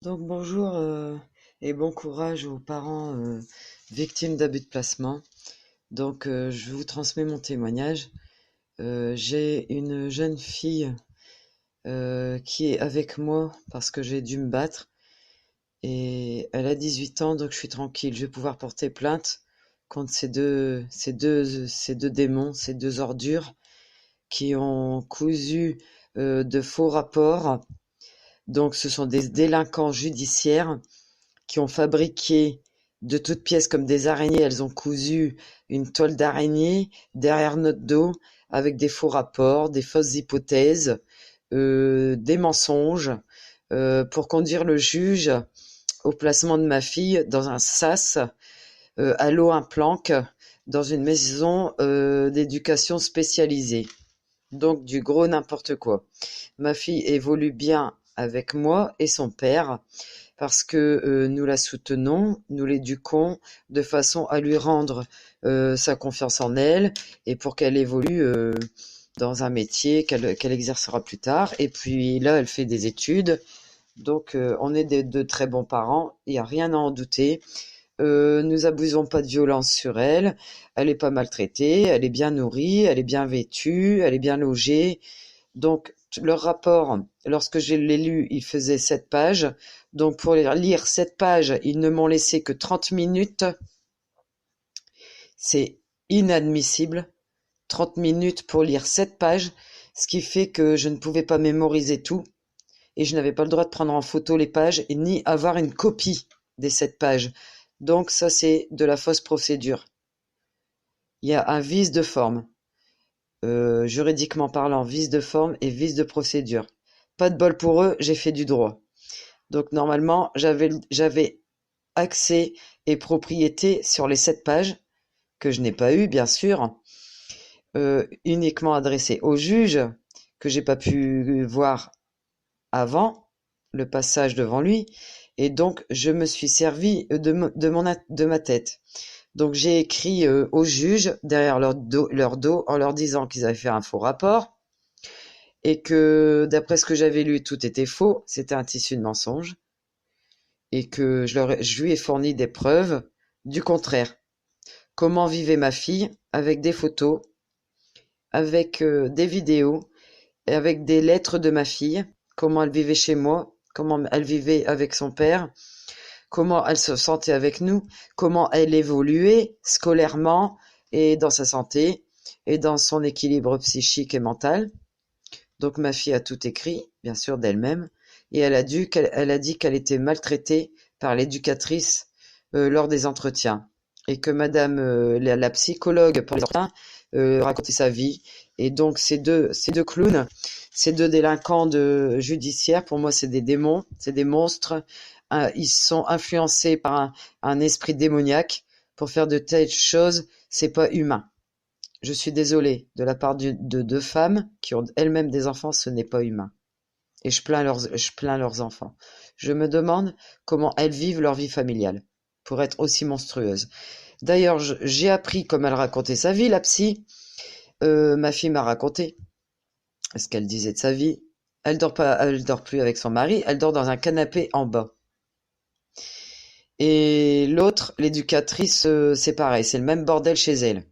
Donc bonjour et bon courage aux parents victimes d'abus de placement. Donc je vous transmets mon témoignage. J'ai une jeune fille qui est avec moi parce que j'ai dû me battre et elle a 18 ans donc je suis tranquille. Je vais pouvoir porter plainte contre ces deux démons, ces deux ordures qui ont cousu de faux rapports. Donc ce sont des délinquants judiciaires qui ont fabriqué de toutes pièces comme des araignées. Elles ont cousu une toile d'araignée derrière notre dos avec des faux rapports, des fausses hypothèses, des mensonges pour conduire le juge au placement de ma fille dans un sas à l'eau un planque dans une maison d'éducation spécialisée. Donc du gros n'importe quoi. Ma fille évolue bien avec moi et son père parce que nous la soutenons, nous l'éduquons de façon à lui rendre sa confiance en elle et pour qu'elle évolue dans un métier qu'elle exercera plus tard. Et puis là, elle fait des études. Donc on est de très bons parents, il n'y a rien à en douter. Nous abusons pas de violence sur elle. Elle est pas maltraitée, elle est bien nourrie, elle est bien vêtue, elle est bien logée. Donc, leur rapport, lorsque je l'ai lu, il faisait 7 pages. Donc, pour lire 7 pages, ils ne m'ont laissé que 30 minutes. C'est inadmissible. 30 minutes pour lire 7 pages, ce qui fait que je ne pouvais pas mémoriser tout. Et je n'avais pas le droit de prendre en photo les pages, et ni avoir une copie des 7 pages. Donc, ça, c'est de la fausse procédure. Il y a un vice de forme. Juridiquement parlant, vice de forme et vice de procédure. Pas de bol pour eux, j'ai fait du droit. Donc normalement, j'avais accès et propriété sur les 7 pages, que je n'ai pas eu, bien sûr, uniquement adressées au juge, que j'ai pas pu voir avant le passage devant lui, et donc je me suis servi de ma tête. Donc j'ai écrit aux juges derrière leur dos en leur disant qu'ils avaient fait un faux rapport et que d'après ce que j'avais lu, tout était faux, c'était un tissu de mensonges et que je lui ai fourni des preuves du contraire. Comment vivait ma fille avec des photos, avec des vidéos et avec des lettres de ma fille, comment elle vivait chez moi, comment elle vivait avec son père, comment elle se sentait avec nous, comment elle évoluait scolairement et dans sa santé et dans son équilibre psychique et mental. Donc ma fille a tout écrit, bien sûr d'elle-même, et elle a dit qu'elle était maltraitée par l'éducatrice lors des entretiens, et que madame la psychologue pour les entretiens racontait sa vie. Et donc ces deux clowns, ces deux délinquants judiciaires, pour moi c'est des démons, c'est des monstres. Ils sont influencés par un esprit démoniaque pour faire de telles choses, c'est pas humain. Je suis désolée, de la part de deux femmes qui ont elles-mêmes des enfants, ce n'est pas humain. Et je plains leurs enfants. Je me demande comment elles vivent leur vie familiale pour être aussi monstrueuses. D'ailleurs, j'ai appris comme elle racontait sa vie, la psy. Ma fille m'a raconté ce qu'elle disait de sa vie. Elle dort plus avec son mari, elle dort dans un canapé en bas. Et l'autre, l'éducatrice, c'est pareil, c'est le même bordel chez elle.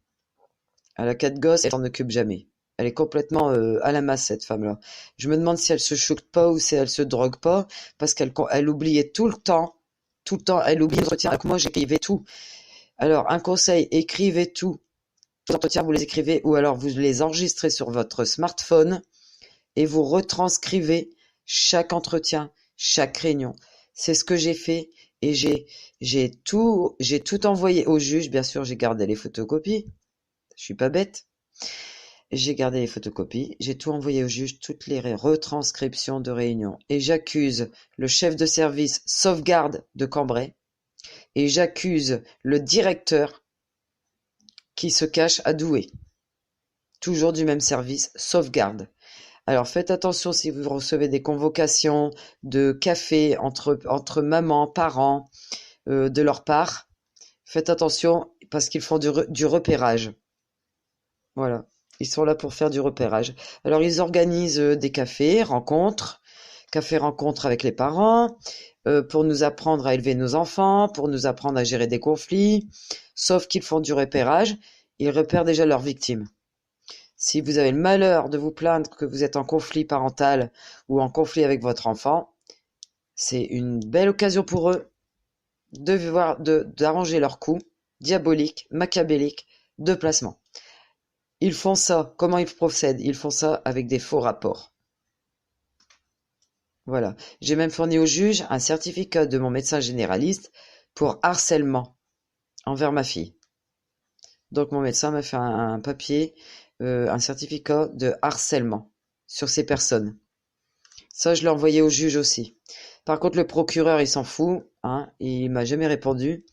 Elle a 4 gosses, elle s'en occupe jamais. Elle est complètement à la masse, cette femme-là. Je me demande si elle se choque pas ou si elle se drogue pas, parce qu'elle oubliait tout le temps, elle oublie l'entretien. Alors que moi, j'écrivais tout. Alors, un conseil, écrivez tout. Tous les entretiens, vous les écrivez, ou alors vous les enregistrez sur votre smartphone et vous retranscrivez chaque entretien, chaque réunion. C'est ce que j'ai fait et j'ai tout envoyé au juge. Bien sûr, j'ai gardé les photocopies. Je suis pas bête. J'ai gardé les photocopies, j'ai tout envoyé au juge, toutes les retranscriptions de réunions. Et j'accuse le chef de service sauvegarde de Cambrai. Et j'accuse le directeur qui se cache à Douai. Toujours du même service, sauvegarde. Alors faites attention si vous recevez des convocations de café entre mamans, parents, de leur part. Faites attention parce qu'ils font du repérage. Voilà. Ils sont là pour faire du repérage. Alors ils organisent des cafés, rencontres, café rencontre avec les parents, pour nous apprendre à élever nos enfants, pour nous apprendre à gérer des conflits, sauf qu'ils font du repérage, ils repèrent déjà leurs victimes. Si vous avez le malheur de vous plaindre que vous êtes en conflit parental ou en conflit avec votre enfant, c'est une belle occasion pour eux d'arranger leur coup diabolique, machiavélique, de placement. Ils font ça. Comment ils procèdent? Ils font ça avec des faux rapports. Voilà. J'ai même fourni au juge un certificat de mon médecin généraliste pour harcèlement envers ma fille. Donc mon médecin m'a fait un papier, un certificat de harcèlement sur ces personnes. Ça, je l'ai envoyé au juge aussi. Par contre, le procureur, il s'en fout, hein, il m'a jamais répondu.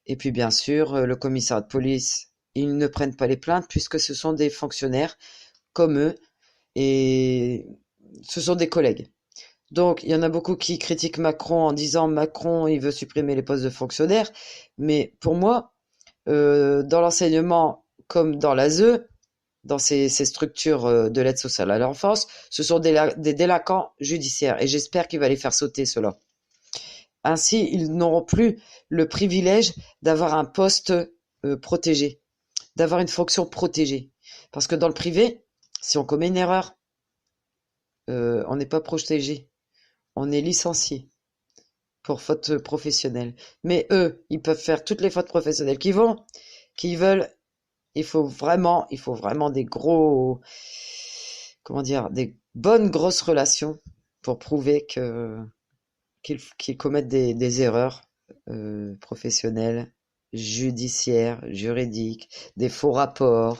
Et puis, bien sûr, le commissariat de police, ils ne prennent pas les plaintes puisque ce sont des fonctionnaires comme eux et ce sont des collègues. Donc, il y en a beaucoup qui critiquent Macron en disant Macron, il veut supprimer les postes de fonctionnaires. Mais pour moi, dans l'enseignement comme dans l'ASE, dans ces structures de l'aide sociale à l'enfance, ce sont des délinquants judiciaires et j'espère qu'il va les faire sauter cela. Ainsi, ils n'auront plus le privilège d'avoir un poste protégé, d'avoir une fonction protégée. Parce que dans le privé, si on commet une erreur, on n'est pas protégé, on est licencié pour faute professionnelle. Mais eux, ils peuvent faire toutes les fautes professionnelles qu'ils veulent. Il faut vraiment des des bonnes grosses relations pour prouver qu'ils commettent des erreurs professionnelles, judiciaires, juridiques, des faux rapports,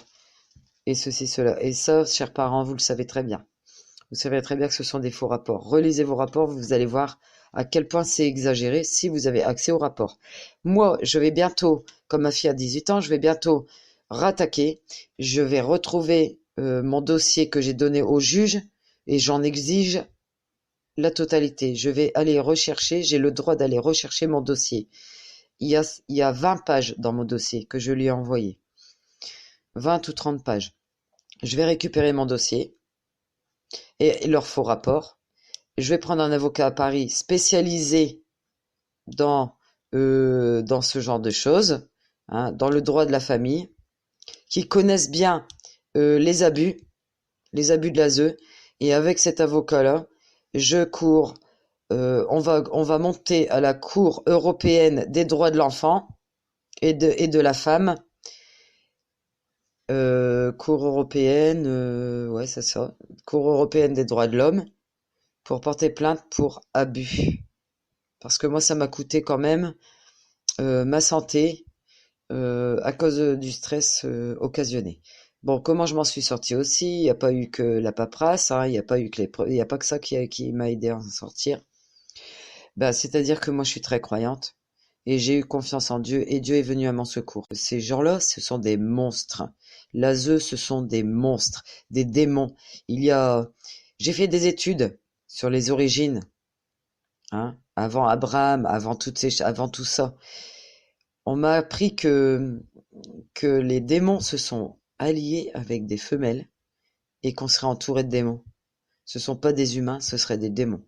et ceci, cela. Et ça, chers parents, vous le savez très bien. Vous savez très bien que ce sont des faux rapports. Relisez vos rapports, vous allez voir à quel point c'est exagéré si vous avez accès aux rapports. Moi, je vais bientôt, comme ma fille a 18 ans, je vais bientôt rattaquer. Je vais retrouver mon dossier que j'ai donné au juge et j'en exige la totalité. Je vais aller rechercher, j'ai le droit d'aller rechercher mon dossier. Il y a 20 pages dans mon dossier que je lui ai envoyé. 20 ou 30 pages. Je vais récupérer mon dossier et leur faux rapport. Je vais prendre un avocat à Paris spécialisé dans ce genre de choses, hein, dans le droit de la famille, qui connaissent bien les abus de l'ASE. Et avec cet avocat-là, je cours. On va monter à la Cour européenne des droits de l'enfant et de la femme. Cour européenne, ouais, c'est ça. Cour européenne des droits de l'homme pour porter plainte pour abus. Parce que moi, ça m'a coûté quand même ma santé à cause du stress occasionné. Bon, comment je m'en suis sortie aussi? Il n'y a pas eu que la paperasse, hein, il n'y a pas eu que il y a pas que ça qui m'a aidé à en sortir. Bah, c'est-à-dire que moi, je suis très croyante et j'ai eu confiance en Dieu et Dieu est venu à mon secours. Ces gens-là, ce sont des monstres. L'ASE, ce sont des monstres, des démons. J'ai fait des études sur les origines, hein, avant Abraham, avant tout ça. On m'a appris que les démons se sont alliés avec des femelles et qu'on serait entouré de démons. Ce sont pas des humains, ce seraient des démons.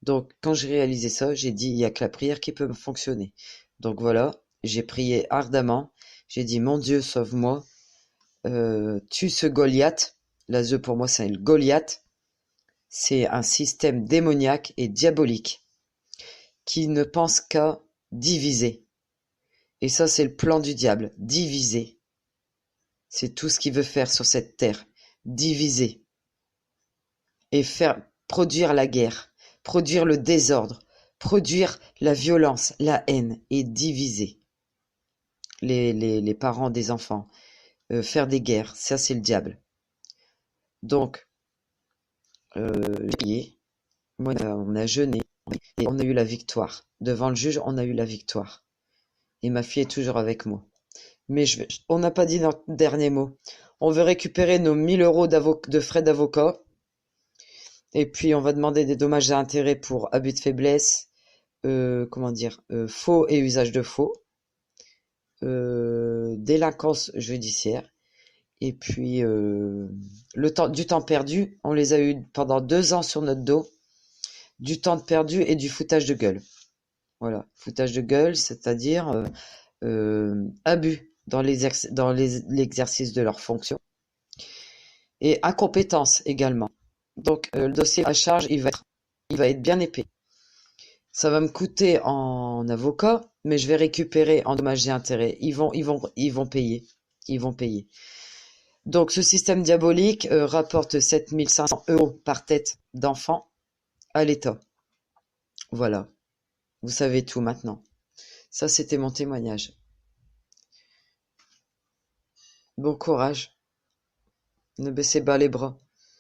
Donc, quand j'ai réalisé ça, j'ai dit, il y a que la prière qui peut me fonctionner. Donc voilà, j'ai prié ardemment. J'ai dit, mon Dieu, sauve-moi. Tue ce Goliath. L'ASE, pour moi, c'est le Goliath. C'est un système démoniaque et diabolique qui ne pense qu'à diviser. Et ça, c'est le plan du diable. Diviser. C'est tout ce qu'il veut faire sur cette terre. Diviser. Et faire produire la guerre. Produire le désordre. Produire la violence, la haine et diviser les parents des enfants. Faire des guerres. Ça, c'est le diable. Donc, j'ai prié. Moi, on a jeûné. Et on a eu la victoire. Devant le juge, on a eu la victoire. Et ma fille est toujours avec moi. Mais on n'a pas dit notre dernier mot. On veut récupérer nos 1000 euros de frais d'avocat. Et puis, on va demander des dommages et intérêts pour abus de faiblesse, faux et usage de faux, délinquance judiciaire. Et puis, du temps perdu, on les a eu pendant 2 ans sur notre dos. du temps de perdu et du foutage de gueule. Voilà, foutage de gueule, c'est-à-dire abus dans l'exercice de leurs fonctions et incompétence également. Donc le dossier à charge, il va être bien épais. Ça va me coûter en avocat, mais je vais récupérer en dommages et intérêts. Ils vont payer. Ils vont payer. Donc ce système diabolique rapporte 7 500 € par tête d'enfant à l'État. Voilà, vous savez tout maintenant. Ça, c'était mon témoignage. Bon courage. Ne baissez pas les bras.